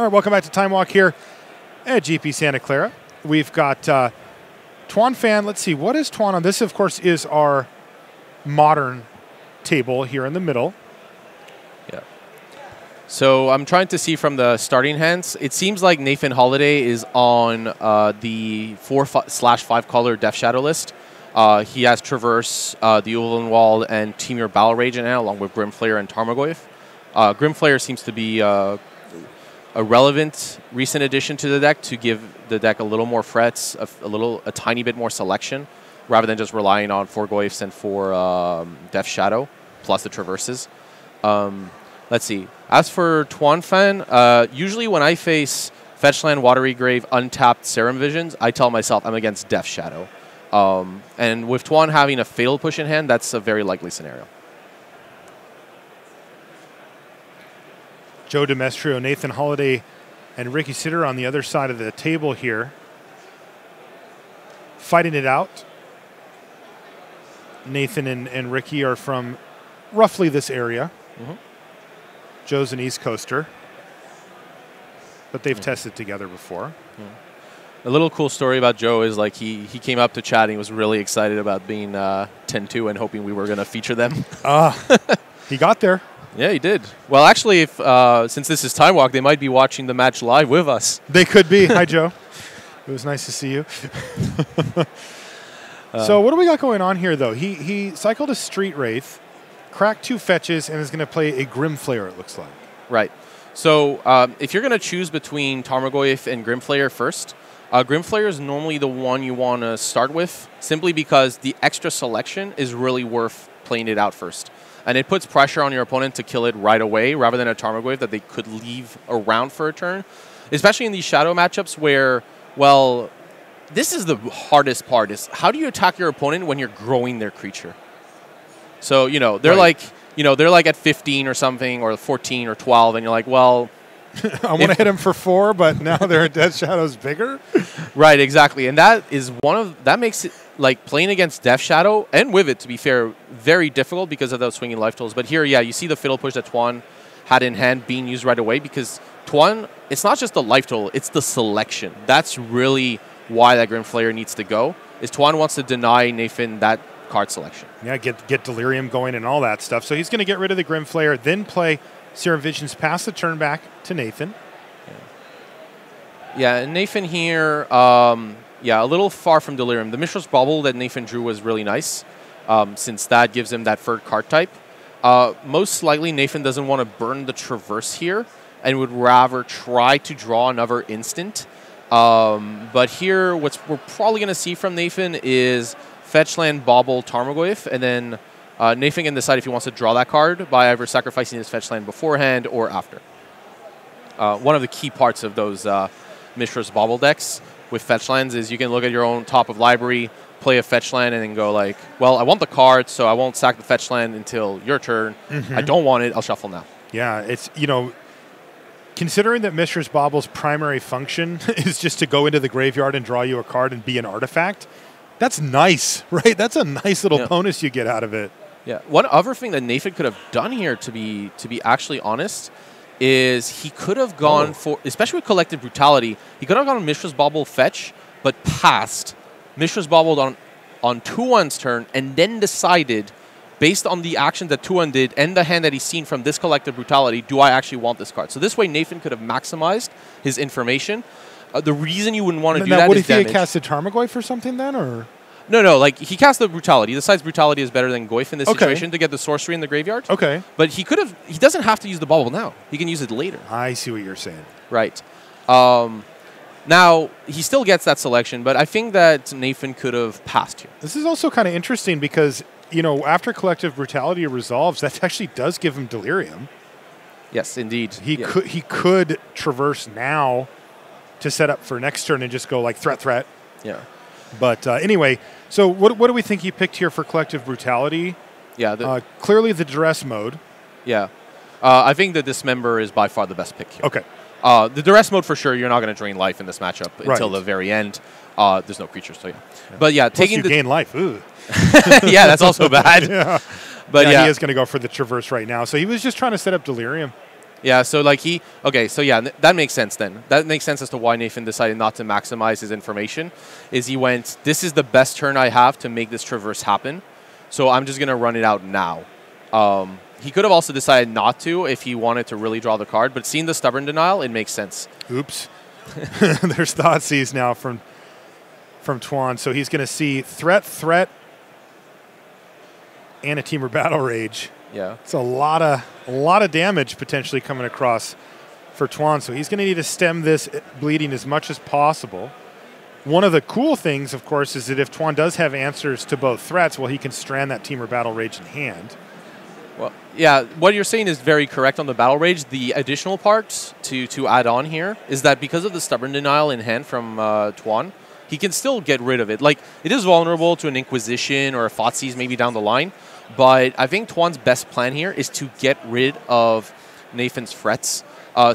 All right, welcome back to Time Walk here at GP Santa Clara. We've got Tuan Fan. Let's see, what is Tuan on? This, of course, is our modern table here in the middle. Yeah. So I'm trying to see from the starting hands. It seems like Nathan Holiday is on the 4/5 color Death Shadow list. He has Traverse, the Ulanwald, and Temur Battle Rage in it, along with Grimflayer and Tarmogoyf. Grimflayer seems to be a relevant recent addition to the deck to give the deck a little more frets, a tiny bit more selection, rather than just relying on 4 Goyfs and 4 Death Shadow, plus the Traverses. Let's see. As for Tuan Fan, usually when I face Fetchland, Watery Grave, untapped Serum Visions, I tell myself I'm against Death Shadow. And with Tuan having a Fatal Push in hand, that's a very likely scenario. Joe Demestrio, Nathan Holiday, and Ricky Sidher on the other side of the table here, fighting it out. Nathan and Ricky are from roughly this area. Mm-hmm. Joe's an East Coaster, but they've tested together before. A little cool story about Joe is like he came up to chat and he was really excited about being 10-2 and hoping we were going to feature them. He got there. Yeah, he did. Well, actually, if since this is Time Walk, they might be watching the match live with us. They could be. Hi, Joe. It was nice to see you. So what do we got going on here, though? He cycled a Street Wraith, cracked 2 fetches, and is going to play a Grimflayer, it looks like. Right. So if you're going to choose between Tarmogoyf and Grimflayer first, Grimflayer is normally the one you want to start with, simply because the extra selection is really worth playing it out first. And it puts pressure on your opponent to kill it right away, rather than a Tarmogoyf that they could leave around for a turn. Especially in these Shadow matchups where, well, this is the hardest part, is how do you attack your opponent when you're growing their creature? So, they're like at 15 or something, or 14 or 12, and you're like, well, I want to hit him for 4, but now their Death Shadow's bigger? Right, exactly. And that is that makes it, like, playing against Death Shadow, and with it, to be fair, very difficult because of those swinging life totals. But here, yeah, you see the Fatal Push that Tuan had in hand being used right away, because Tuan, it's not just the life total, it's the selection. That's really why that Grimflayer needs to go, is Tuan wants to deny Nathan that card selection. Yeah, get Delirium going and all that stuff. So he's going to get rid of the Grimflayer, then play Serum Visions, pass the turn back to Nathan. Yeah, and Nathan here, a little far from Delirium. The Mishra's Bauble that Nathan drew was really nice, since that gives him that third card type. Most likely, Nathan doesn't want to burn the Traverse here, and would rather try to draw another instant. But here, what we're probably going to see from Nathan is Fetchland, Bauble, Tarmogoyf, and then Nathan can decide if he wants to draw that card by either sacrificing his Fetchland beforehand or after. One of the key parts of those Mishra's Bauble decks with Fetchlands is you can look at your own top of library, play a Fetchland, and then go like, well, I want the card, so I won't sack the Fetchland until your turn. Mm-hmm. I don't want it, I'll shuffle now. Yeah, it's, considering that Mishra's Bauble's primary function is just to go into the graveyard and draw you a card and be an artifact, that's nice, right? That's a nice little bonus you get out of it. Yeah. One other thing that Nathan could have done here, to be actually honest, is he could have gone for, especially with Collective Brutality, he could have gone Mishra's Bauble fetch, but passed Mishra's Bauble on Tuan's turn, and then decided, based on the action that Tuan did and the hand that he's seen from this Collective Brutality, do I actually want this card? So this way, Nathan could have maximized his information. The reason you wouldn't want to do that is damage. What if he had casted Tarmogoyf or something then, or? No, like, he cast the Brutality. He decides Brutality is better than Goyf in this situation to get the sorcery in the graveyard. Okay. But he doesn't have to use the bubble now. He can use it later. I see what you're saying. Right. Now, he still gets that selection, but I think that Nathan could have passed here. This is also kind of interesting because, after Collective Brutality resolves, that actually does give him Delirium. Yes, indeed. He could Traverse now to set up for next turn and just go like threat. Yeah. But anyway, so what do we think he picked here for Collective Brutality? Yeah. Clearly the Duress mode. Yeah. I think the Dismember is by far the best pick here. Okay. The Duress mode, for sure, you're not going to drain life in this matchup until the very end. There's no creatures, so yeah. But yeah, plus you gain life. Ooh. Yeah, that's also bad. Yeah. But he is going to go for the Traverse right now. So he was just trying to set up Delirium. Yeah, so like so yeah, that makes sense then. That makes sense as to why Nathan decided not to maximize his information, is he went, this is the best turn I have to make this traverse happen, so I'm just going to run it out now. He could have also decided not to if he wanted to really draw the card, but seeing the stubborn denial, it makes sense. Oops. There's Thoughtseize now from Tuan, so he's going to see threat, and a Temur Battle Rage. Yeah. It's a lot of damage potentially coming across for Tuan, so he's going to need to stem this bleeding as much as possible. One of the cool things, of course, is that if Tuan does have answers to both threats, well, he can strand that Temur Battle Rage in hand. Well, yeah, what you're saying is very correct on the Battle Rage. The additional part to add on here is that because of the stubborn denial in hand from Tuan, he can still get rid of it. Like, it is vulnerable to an Inquisition or a Thoughtseize maybe down the line, but I think Tuan's best plan here is to get rid of Nathan's Frets,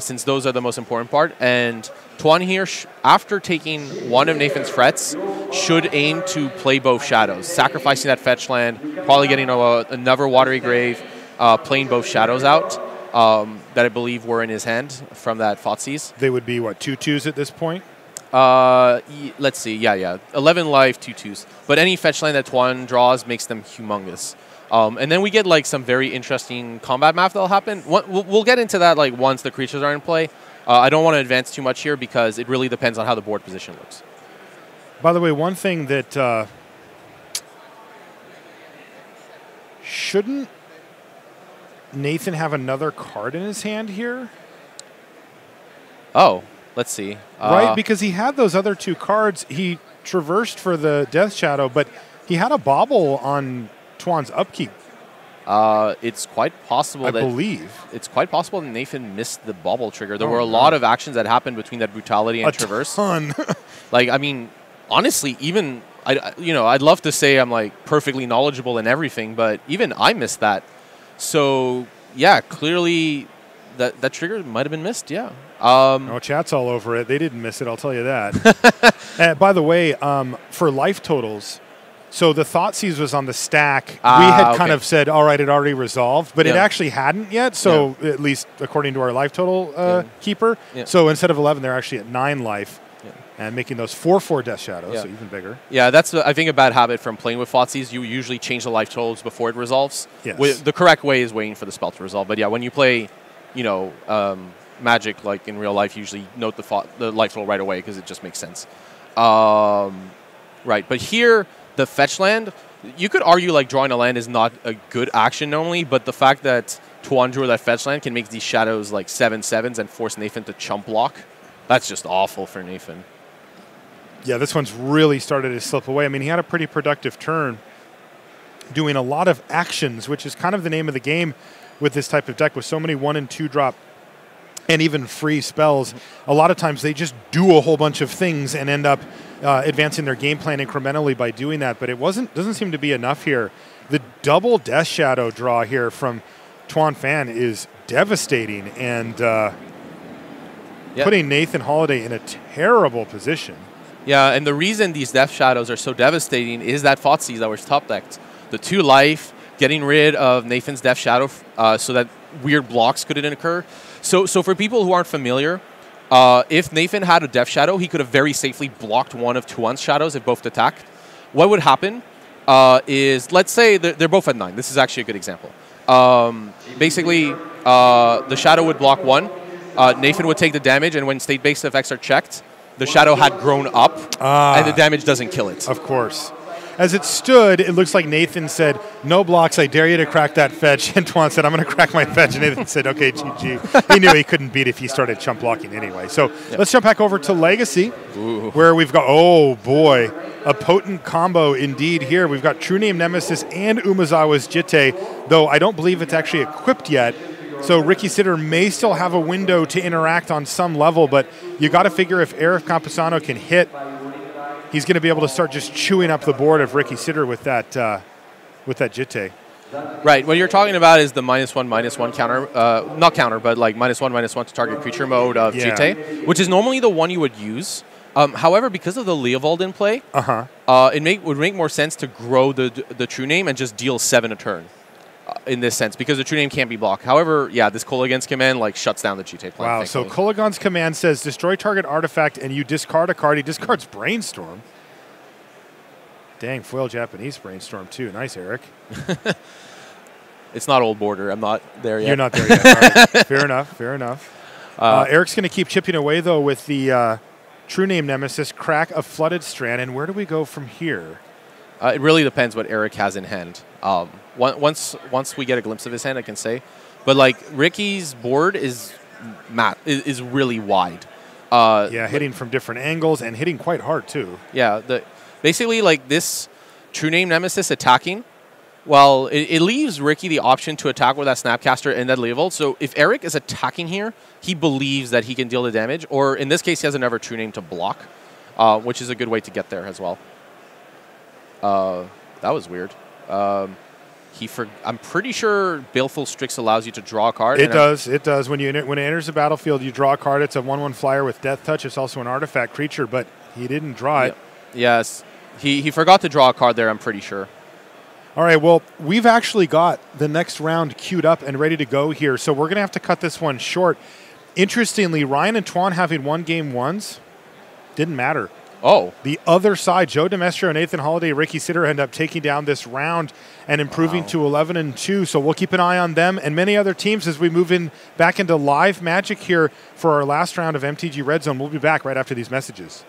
since those are the most important part. And Tuan here, after taking one of Nathan's Frets, should aim to play both Shadows, sacrificing that fetch land, probably getting another Watery Grave, playing both Shadows out that I believe were in his hand from that Thoughtseize. They would be, what, 2/2s at this point? Let's see. Yeah. 11 life, 2/2s. But any fetch land that Tuan draws makes them humongous. And then we get like some very interesting combat math that'll happen. We'll get into that like once the creatures are in play. I don't want to advance too much here because it really depends on how the board position looks. By the way, one thing that shouldn't Nathan have another card in his hand here? Oh, let's see. Right, because he had those other two cards. He traversed for the Death Shadow, but he had a bobble on Tuan's upkeep. It's quite possible I believe. It's quite possible that Nathan missed the bobble trigger. There were a lot of actions that happened between that brutality and traverse. A ton. Like, I mean, honestly, even I'd love to say I'm like perfectly knowledgeable in everything, but even I missed that. So yeah, clearly that trigger might have been missed. Yeah. Oh, chat's all over it. They didn't miss it, I'll tell you that. By the way, for life totals, so the Thoughtseize was on the stack. We had kind of said, all right, it already resolved, but it actually hadn't yet. So at least according to our life total keeper. Yeah. So instead of 11, they're actually at 9 life. And making those 4/4 Death Shadows, so even bigger. Yeah, that's, I think, a bad habit from playing with Thoughtseize. You usually change the life totals before it resolves. Yes. The correct way is waiting for the spell to resolve. But yeah, when you play, Magic, like in real life, you usually note the life total right away because it just makes sense. Right, but here, the fetch land, you could argue like drawing a land is not a good action normally, but the fact that Tuan drew that fetch land can make these Shadows like 7/7s and force Nathan to chump block. That's just awful for Nathan. Yeah, this one's really started to slip away. I mean, he had a pretty productive turn doing a lot of actions, which is kind of the name of the game with this type of deck with so many 1- and 2-drop and even free spells. A lot of times they just do a whole bunch of things and end up advancing their game plan incrementally by doing that, but it doesn't seem to be enough here. The double Death Shadow draw here from Kubin-Phan is devastating and putting Nathan Holiday in a terrible position. Yeah, and the reason these Death Shadows are so devastating is that Thoughtseize that was top decked. The 2 life, getting rid of Nathan's Death Shadow so that weird blocks couldn't occur. So for people who aren't familiar, if Nathan had a Death Shadow, he could have very safely blocked one of Tuan's Shadows if both attacked. What would happen is, let's say they're both at 9. This is actually a good example. Basically, the Shadow would block one. Nathan would take the damage, and when state-based effects are checked, the Shadow had grown up, and the damage doesn't kill it. Of course. As it stood, it looks like Nathan said, no blocks, I dare you to crack that fetch. And Tuan said, I'm going to crack my fetch. And Nathan said, okay, GG. He knew he couldn't beat if he started chump blocking anyway. So let's jump back over to Legacy, where we've got, oh boy, a potent combo indeed here. We've got True Name Nemesis and Umezawa's Jitte, though I don't believe it's actually equipped yet. So Ricky-Sidher may still have a window to interact on some level, but you got to figure if Kubin-Phan-Campusano can hit, he's going to be able to start just chewing up the board of Ricky-Sidher with that Jitte. Right. What you're talking about is the -1/-1 counter, not counter, but like -1/-1 to target creature mode of Jitte, which is normally the one you would use. However, because of the Leovold in play, it would make more sense to grow the True Name and just deal 7 a turn. in this sense because the true name can't be blocked. However, yeah, this Kolaghan's command like shuts down the cheat plan. Wow, so Kolaghan's command says destroy target artifact and you discard a card. He discards Brainstorm. Dang, foil Japanese Brainstorm too. Nice, Eric. It's not old border. I'm not there yet. You're not there yet. All right. Fair enough, fair enough. Eric's going to keep chipping away, though, with the true name nemesis, Crack of Flooded Strand. And where do we go from here? It really depends what Eric has in hand. Once we get a glimpse of his hand, I can say. But, like, Ricky's board is really wide. Yeah, hitting from different angles and hitting quite hard, too. Yeah, basically, like, this true name nemesis attacking, well, it leaves Ricky the option to attack with that Snapcaster and Deadly Revolt. So if Eric is attacking here, he believes that he can deal the damage. Or in this case, he has another true name to block, which is a good way to get there as well. That was weird. I'm pretty sure Baleful Strix allows you to draw a card. It does. It does. When it enters the battlefield, you draw a card. It's a 1/1 flyer with Death Touch. It's also an artifact creature, but he didn't draw it. Yes. He forgot to draw a card there, I'm pretty sure. All right, well, we've actually got the next round queued up and ready to go here, so we're going to have to cut this one short. Interestingly, Ryan and Tuan having 1 game ones didn't matter. Oh. The other side, Joe Demestrio, Nathan Holiday, Ricky Sidher end up taking down this round and improving to 11-2, so we'll keep an eye on them and many other teams as we move in back into live Magic here for our last round of MTG Red Zone. We'll be back right after these messages.